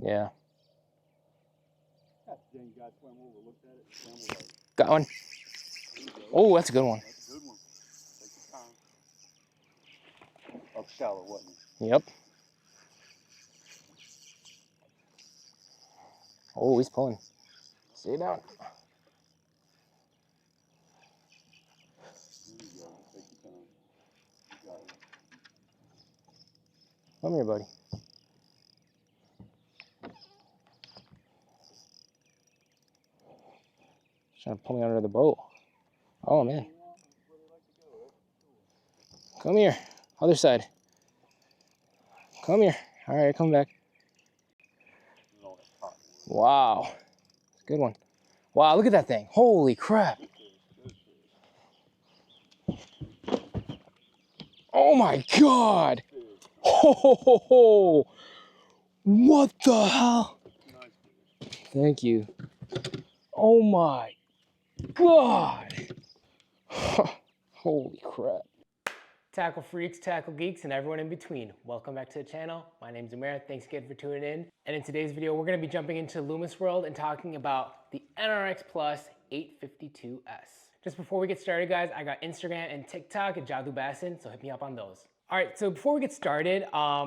Yeah. Got one. Oh, that's a good one. That's a good one. Take your time. Up shallow, wasn't it? Yep. Oh, he's pulling. Stay down. There you go. Take your time. You got it. Come here, buddy. Trying to pull me under the boat. Oh, man. Come here. Other side. Come here. All right, come back. Wow. Good one. Wow, look at that thing. Holy crap. Oh my God. Oh, what the hell? Thank you. Oh my God. Holy crap. Tackle freaks, tackle geeks, and everyone in between. Welcome back to the channel. My name's Amir. Thanks again for tuning in. And in today's video, we're gonna be jumping into Loomis World and talking about the NRX Plus 852S. Just before we get started, guys, I got Instagram and TikTok at JWR, so hit me up on those. All right, so before we get started,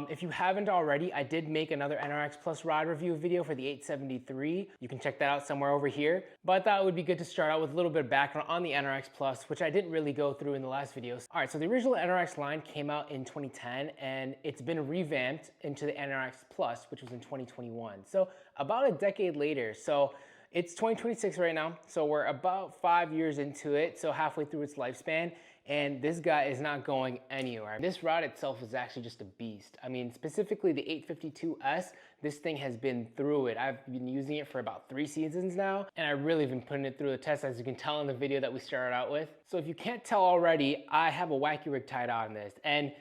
if you haven't already, I did make another NRX Plus rod review video for the 873. You can check that out somewhere over here. But I thought it would be good to start out with a little bit of background on the NRX Plus, which I didn't really go through in the last videos. All right, so the original NRX line came out in 2010, and it's been revamped into the NRX Plus, which was in 2021. So about a decade later. So it's 2026 right now, so we're about 5 years into it, so halfway through its lifespan, and this guy is not going anywhere. This rod itself is actually just a beast. I mean, specifically the 852S, this thing has been through it. I've been using it for about 3 seasons now, and I've really been putting it through the test, as you can tell in the video that we started out with. So if you can't tell already, I have a Wacky rig tied on this, and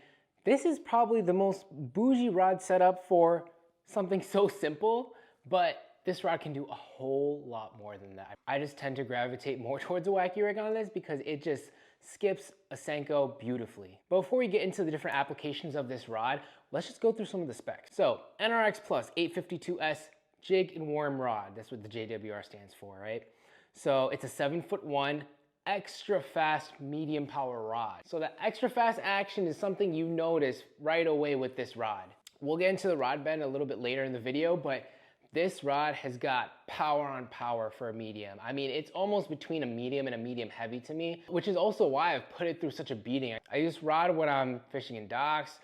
this is probably the most bougie rod setup for something so simple, but this rod can do a whole lot more than that. I just tend to gravitate more towards a Wacky rig on this because it just skips a Senko beautifully. But before we get into the different applications of this rod, let's just go through some of the specs. So NRX Plus 852S jig and worm rod. That's what the JWR stands for, right? So it's a 7'1" extra fast medium power rod. So the extra fast action is something you notice right away with this rod. We'll get into the rod bend a little bit later in the video, but this rod has got power on power for a medium. I mean, it's almost between a medium and a medium heavy to me, which is also why I've put it through such a beating. I use rod when I'm fishing in docks,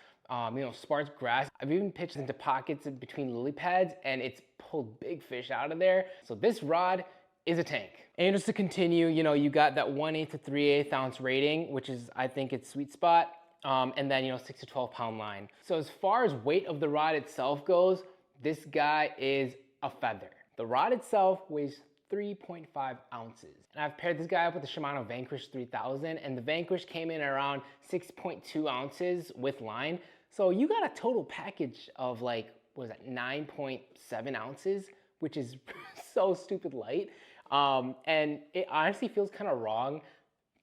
sparse grass. I've even pitched into pockets in between lily pads, and it's pulled big fish out of there. So this rod is a tank. And just to continue, you got that 1/8 to 3/8 ounce rating, which is, I think, its sweet spot. And then, 6 to 12 pound line. So as far as weight of the rod itself goes, this guy is a feather. The rod itself weighs 3.5 ounces. And I've paired this guy up with the Shimano Vanquish 3000, and the Vanquish came in around 6.2 ounces with line. So you got a total package of 9.7 ounces, which is so stupid light. And it honestly feels kind of wrong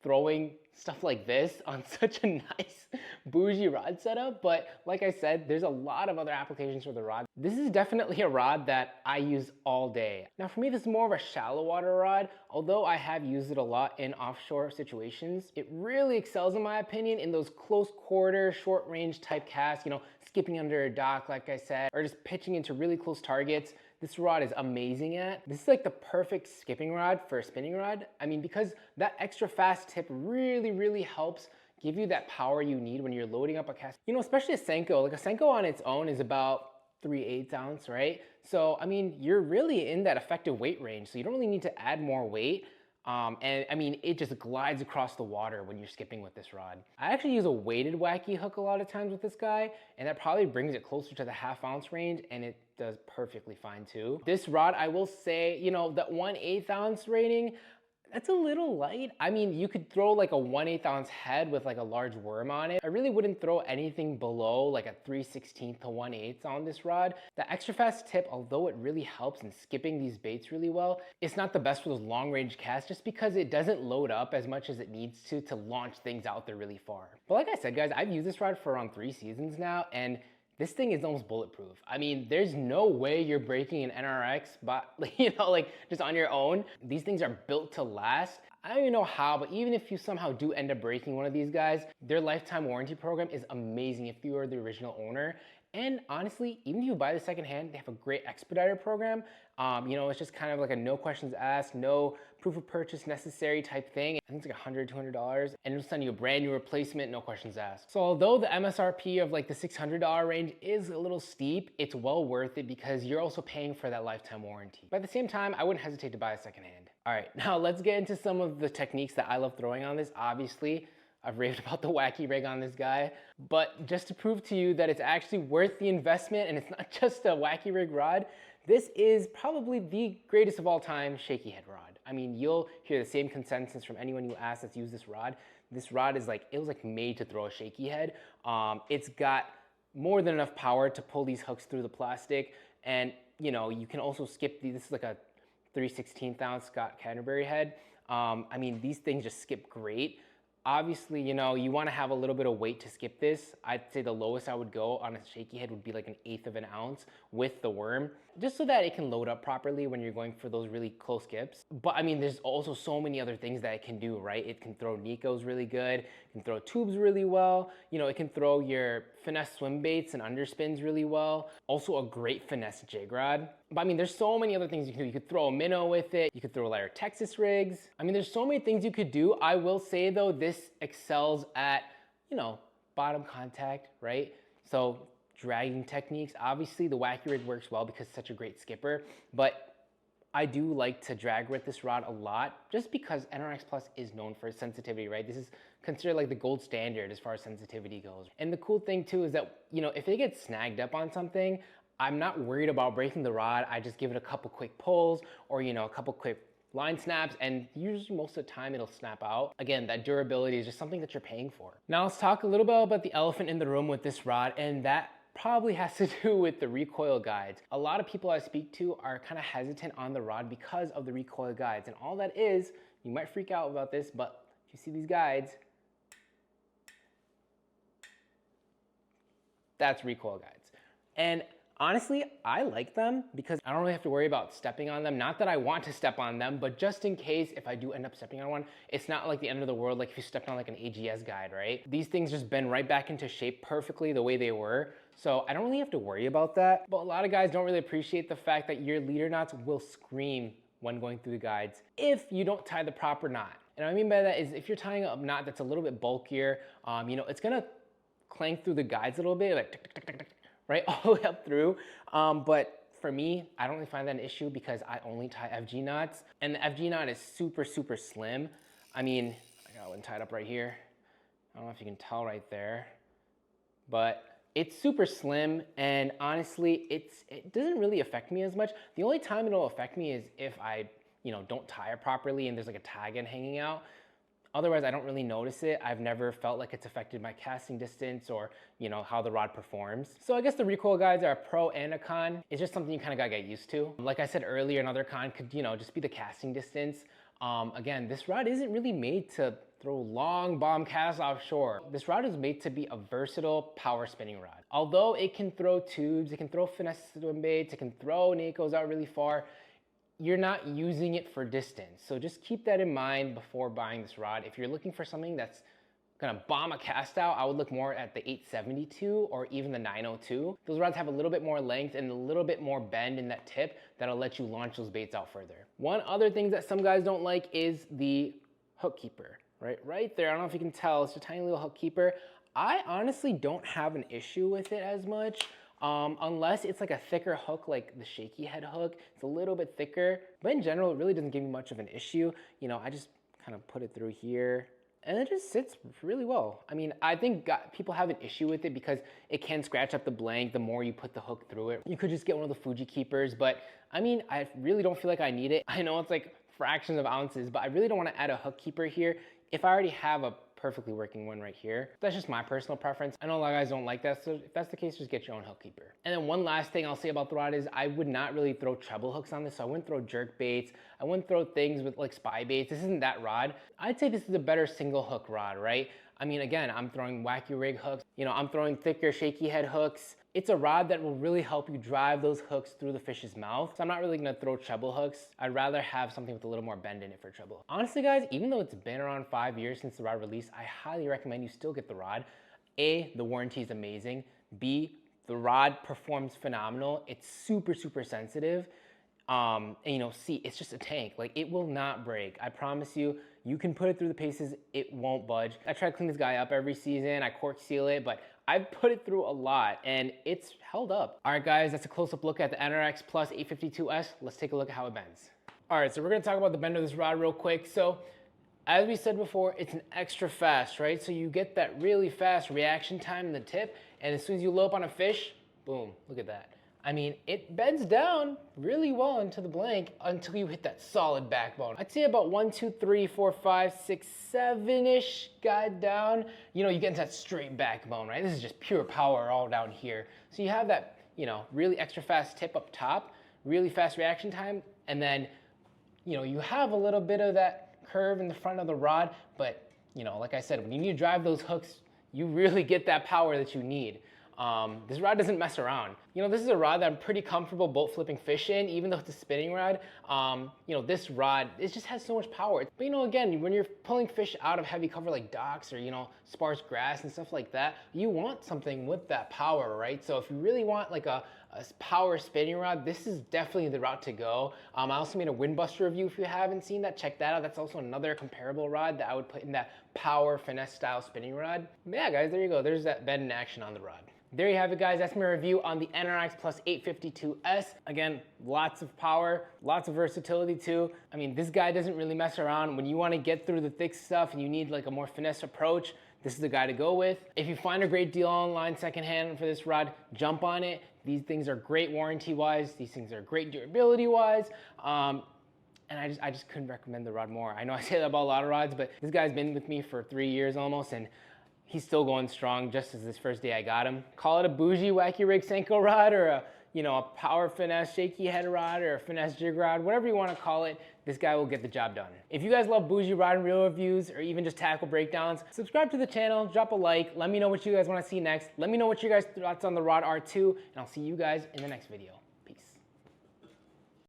throwing stuff like this on such a nice bougie rod setup, but like I said, there's a lot of other applications for the rod. This is definitely a rod that I use all day. Now for me, this is more of a shallow water rod, although I have used it a lot in offshore situations. It really excels, in my opinion, in those close quarter, short range type casts, skipping under a dock, like I said, or just pitching into really close targets. This rod is amazing at. This is like the perfect skipping rod for a spinning rod. I mean, because that extra fast tip really helps give you that power you need when you're loading up a cast. Especially a Senko. Like a Senko on its own is about 3/8 ounce, right? So, I mean, you're really in that effective weight range. So you don't really need to add more weight. And I mean, it just glides across the water when you're skipping with this rod. I actually use a weighted Wacky hook a lot of times with this guy, and that probably brings it closer to the 1/2 ounce range, and it does perfectly fine too. This rod, I will say, that 1/8 ounce rating, that's a little light. I mean, you could throw like a 1/8 ounce head with like a large worm on it. I really wouldn't throw anything below like a 3/16 to 1/8 on this rod. The extra fast tip, although it really helps in skipping these baits really well, it's not the best for those long range casts just because it doesn't load up as much as it needs to launch things out there really far. But like I said, guys, I've used this rod for around 3 seasons now, and this thing is almost bulletproof. I mean, there's no way you're breaking an NRX, but you know, like just on your own. These things are built to last. I don't even know how, but even if you somehow do end up breaking one of these guys, their lifetime warranty program is amazing if you are the original owner. And honestly, even if you buy the secondhand, they have a great expediter program. You know, it's just kind of like a no questions asked, no proof of purchase necessary type thing. I think it's like $100, $200, and it'll send you a brand new replacement, no questions asked. So although the MSRP of like the $600 range is a little steep, it's well worth it because you're also paying for that lifetime warranty. But at the same time, I wouldn't hesitate to buy a secondhand. All right, now let's get into some of the techniques that I love throwing on this. Obviously, I've raved about the Wacky rig on this guy, but just to prove to you that it's actually worth the investment and it's not just a Wacky rig rod, this is probably the greatest of all time shaky head rod. I mean, you'll hear the same consensus from anyone you ask that's used this rod. This rod is like, it was like made to throw a shaky head. It's got more than enough power to pull these hooks through the plastic. And you know, you can also skip these. This is like a 3/16 ounce Scott Canterbury head. I mean, these things just skip great. Obviously, you know, you want to have a little bit of weight to skip this. I'd say the lowest I would go on a shaky head would be like 1/8 of an ounce with the worm, just so that it can load up properly when you're going for those really close skips. But I mean, there's also so many other things that it can do, right? It can throw Nikos really good, it can throw tubes really well, you know, it can throw your finesse swim baits and underspins really well. Also a great finesse jig rod. But I mean, there's so many other things you can do. You could throw a minnow with it. You could throw lighter Texas rigs. I mean, there's so many things you could do. I will say though, this excels at, you know, bottom contact, right? So dragging techniques, obviously the Wacky rig works well because it's such a great skipper, but I do like to drag with this rod a lot just because NRX Plus is known for its sensitivity, right? This is considered like the gold standard as far as sensitivity goes. And the cool thing too is that, you know, if it gets snagged up on something, I'm not worried about breaking the rod. I just give it a couple quick pulls or, you know, a couple quick line snaps, and usually most of the time it'll snap out. Again, that durability is just something that you're paying for. Now let's talk a little bit about the elephant in the room with this rod, and that probably has to do with the recoil guides. A lot of people I speak to are kind of hesitant on the rod because of the recoil guides, and all that is, you might freak out about this, but if you see these guides, that's recoil guides. And honestly, I like them because I don't really have to worry about stepping on them. Not that I want to step on them, but just in case if I do end up stepping on one, it's not like the end of the world like if you stepped on like an AGS guide, right? These things just bend right back into shape perfectly the way they were. So I don't really have to worry about that. But a lot of guys don't really appreciate the fact that your leader knots will scream when going through the guides if you don't tie the proper knot. And what I mean by that is if you're tying a knot that's a little bit bulkier, you know, it's gonna clang through the guides a little bit, like tick, tick, tick, tick, tick, right, all the way up through. But for me, I don't really find that an issue because I only tie FG knots, and the FG knot is super, super slim. I mean, I got one tied up right here. I don't know if you can tell right there, but it's super slim, and honestly, it doesn't really affect me as much. The only time it'll affect me is if I, you know, don't tie it properly and there's like a tag end hanging out. Otherwise, I don't really notice it. I've never felt like it's affected my casting distance or, you know, how the rod performs. So I guess the recoil guides are a pro and a con. It's just something you kind of gotta get used to. Like I said earlier, another con could, you know, just be the casting distance. Again, this rod isn't really made to throw long bomb casts offshore. This rod is made to be a versatile power spinning rod. Although it can throw tubes, it can throw finesse swim baits, it can throw Nikos out really far, you're not using it for distance. So just keep that in mind before buying this rod. If you're looking for something that's gonna bomb a cast out, I would look more at the 872 or even the 902. Those rods have a little bit more length and a little bit more bend in that tip that'll let you launch those baits out further. One other thing that some guys don't like is the hook keeper, right there. I don't know if you can tell, it's a tiny little hook keeper. I honestly don't have an issue with it as much. Unless it's like a thicker hook like the shaky head hook. It's a little bit thicker, but in general, it really doesn't give me much of an issue. You know, I just kind of put it through here and it just sits really well. I mean, I think people have an issue with it because it can scratch up the blank the more you put the hook through it. You could just get one of the Fuji keepers, but I mean, I really don't feel like I need it. I know it's like fractions of ounces, but I really don't want to add a hook keeper here if I already have a perfectly working one right here. That's just my personal preference. I know a lot of guys don't like that, so if that's the case, just get your own hook keeper. And then one last thing I'll say about the rod is I would not really throw treble hooks on this, so I wouldn't throw jerk baits. I wouldn't throw things with like spy baits. This isn't that rod. I'd say this is a better single hook rod, right? I mean, again, I'm throwing Wacky rig hooks, you know, I'm throwing thicker shaky head hooks. It's a rod that will really help you drive those hooks through the fish's mouth. So I'm not really gonna throw treble hooks. I'd rather have something with a little more bend in it for treble. Honestly guys, even though it's been around 5 years since the rod released, I highly recommend you still get the rod. A, the warranty is amazing. B, the rod performs phenomenal. It's super, super sensitive. And you know, C, it's just a tank. Like, it will not break. I promise you, you can put it through the paces, it won't budge. I try to clean this guy up every season, I cork seal it, but I've put it through a lot and it's held up. All right guys, that's a close-up look at the NRX Plus 852S. Let's take a look at how it bends. All right, so we're gonna talk about the bend of this rod real quick. So, as we said before, it's an extra fast, right? So you get that really fast reaction time in the tip, and as soon as you low up on a fish, boom, look at that. I mean, it bends down really well into the blank until you hit that solid backbone. I'd say about 1, 2, 3, 4, 5, 6, 7-ish guide down. You know, you get into that straight backbone, right? This is just pure power all down here. So you have that, you know, really extra fast tip up top, really fast reaction time, and then, you know, you have a little bit of that curve in the front of the rod, but, you know, like I said, when you need to drive those hooks, you really get that power that you need. This rod doesn't mess around. You know, this is a rod that I'm pretty comfortable boat flipping fish in, even though it's a spinning rod. You know, this rod, it just has so much power. But you know, again, when you're pulling fish out of heavy cover like docks or, you know, sparse grass and stuff like that, you want something with that power, right? So if you really want like a power spinning rod, this is definitely the route to go. I also made a Windbuster review. If you haven't seen that, check that out. That's also another comparable rod that I would put in that power finesse style spinning rod. But yeah, guys, there you go. There's that bend in action on the rod. There you have it, guys. That's my review on the NRX Plus 852S. Again, lots of power, lots of versatility too. I mean, this guy doesn't really mess around. When you want to get through the thick stuff and you need like a more finesse approach, this is the guy to go with. If you find a great deal online secondhand for this rod, jump on it. These things are great warranty-wise. These things are great durability-wise. And I just couldn't recommend the rod more. I know I say that about a lot of rods, but this guy's been with me for 3 years almost, and he's still going strong just as this first day I got him. Call it a bougie Wacky rig Senko rod or a, you know, a power finesse shaky head rod or a finesse jig rod, whatever you want to call it, this guy will get the job done. If you guys love bougie rod and reel reviews or even just tackle breakdowns, subscribe to the channel, drop a like, let me know what you guys want to see next. Let me know what your guys' thoughts on the rod are too, and I'll see you guys in the next video.